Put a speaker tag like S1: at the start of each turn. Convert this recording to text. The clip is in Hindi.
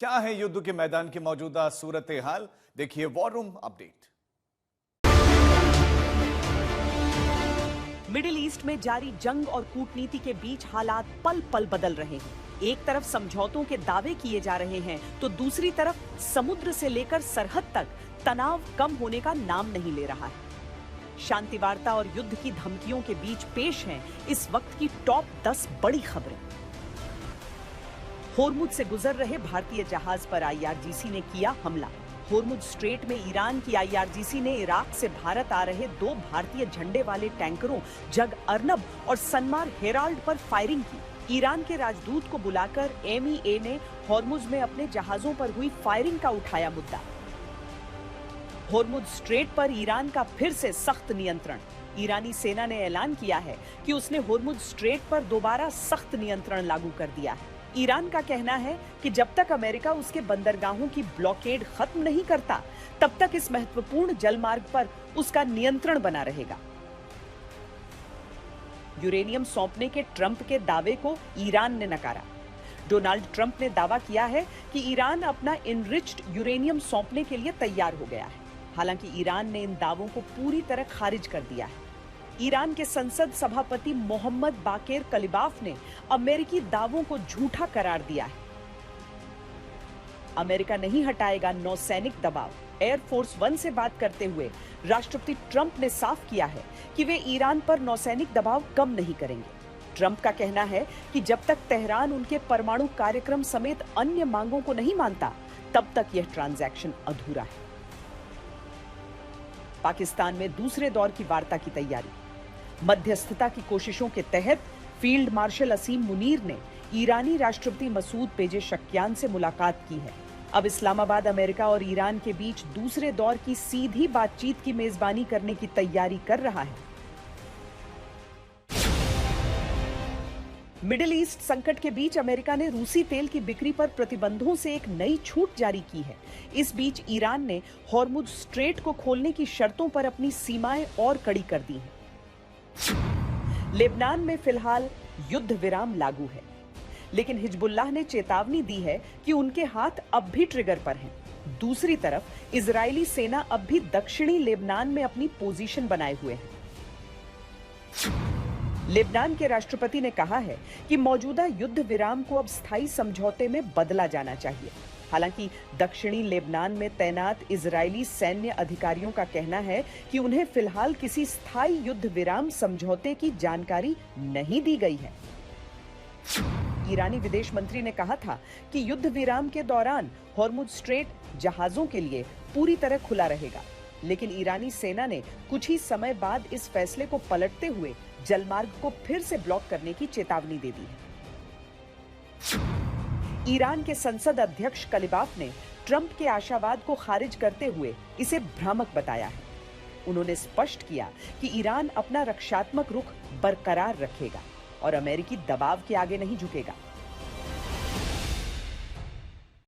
S1: क्या है युद्ध के मैदान की मौजूदा सूरत हाल, देखिए war room update.
S2: Middle east में जारी जंग और कूटनीति के बीच हालात पल पल बदल रहे हैं। एक तरफ समझौतों के दावे किए जा रहे हैं तो दूसरी तरफ समुद्र से लेकर सरहद तक तनाव कम होने का नाम नहीं ले रहा है। शांति वार्ता और युद्ध की धमकियों के बीच पेश हैं इस वक्त की टॉप 10 बड़ी खबरें। होर्मुज से गुजर रहे भारतीय जहाज पर आईआरजीसी ने किया हमला। होर्मुज स्ट्रेट में ईरान की आईआरजीसी ने इराक से भारत आ रहे 2 भारतीय झंडे वाले टैंकरों जग अर्नब और सनमार हेराल्ड पर फायरिंग की। ईरान के राजदूत को बुलाकर एमईए ने होर्मुज में अपने जहाजों पर हुई फायरिंग का उठाया मुद्दा। होर्मुज स्ट्रेट पर ईरान का फिर से सख्त नियंत्रण। ईरानी सेना ने ऐलान किया है कि उसने होर्मुज स्ट्रेट पर दोबारा सख्त नियंत्रण लागू कर दिया है। ईरान का कहना है कि जब तक अमेरिका उसके बंदरगाहों की ब्लॉकेड खत्म नहीं करता, तब तक इस महत्वपूर्ण जलमार्ग पर उसका नियंत्रण बना रहेगा। यूरेनियम सौंपने के ट्रंप के दावे को ईरान ने नकारा। डोनाल्ड ट्रंप ने दावा किया है कि ईरान अपना इनरिच्ड यूरेनियम सौंपने के लिए तैयार हो गया है। हालांकि ईरान ने इन दावों को पूरी तरह खारिज कर दिया है। ईरान के संसद सभापति मोहम्मद बाकेर कलिबाफ ने अमेरिकी दावों को झूठा करार दिया है। अमेरिका नहीं हटाएगा नौसैनिक दबाव। एयरफोर्स 1 से बात करते हुए राष्ट्रपति ट्रंप ने साफ किया है कि वे ईरान पर नौसैनिक दबाव कम नहीं करेंगे। ट्रंप का कहना है कि जब तक तेहरान उनके परमाणु कार्यक्रम समेत अन्य मांगों को नहीं मानता, तब तक यह ट्रांजैक्शन अधूरा है। पाकिस्तान में दूसरे दौर की वार्ता की तैयारी। मध्यस्थता की कोशिशों के तहत फील्ड मार्शल असीम मुनीर ने ईरानी राष्ट्रपति मसूद पेजेशकियान से मुलाकात की है। अब इस्लामाबाद अमेरिका और ईरान के बीच दूसरे दौर की सीधी बातचीत की मेजबानी करने की तैयारी कर रहा है। मिडिल ईस्ट संकट के बीच अमेरिका ने रूसी तेल की बिक्री पर प्रतिबंधों से एक नई छूट जारी की है। इस बीच ईरान ने होर्मुज स्ट्रेट को खोलने की शर्तों पर अपनी सीमाएं और कड़ी कर दी हैं। लेबनान में फिलहाल युद्ध विराम लागू है, लेकिन हिजबुल्लाह ने चेतावनी दी है कि उनके हाथ अब भी ट्रिगर पर हैं। दूसरी तरफ इजरायली सेना अब भी दक्षिणी लेबनान में अपनी पोजीशन बनाए हुए है। लेबनान के राष्ट्रपति ने कहा है कि मौजूदा युद्ध विराम को अब स्थायी समझौते में बदला जाना चाहिए। हालांकि दक्षिणी लेबनान में तैनात इजरायली सैन्य अधिकारियों का कहना है कि उन्हें फिलहाल किसी स्थायी युद्ध विराम समझौते की जानकारी नहीं दी गई है। ईरानी विदेश मंत्री ने कहा था कि युद्ध विराम के दौरान होर्मुज स्ट्रेट जहाजों के लिए पूरी तरह खुला रहेगा, लेकिन ईरानी सेना ने कुछ ही समय बाद इस फैसले को पलटते हुए जलमार्ग को फिर से ब्लॉक करने की चेतावनी दे दी है। ईरान के संसद अध्यक्ष कलिबाफ ने ट्रंप के आशावाद को खारिज करते हुए इसे भ्रामक बताया है। उन्होंने स्पष्ट किया कि ईरान अपना रक्षात्मक रुख बरकरार रखेगा और अमेरिकी दबाव के आगे नहीं झुकेगा।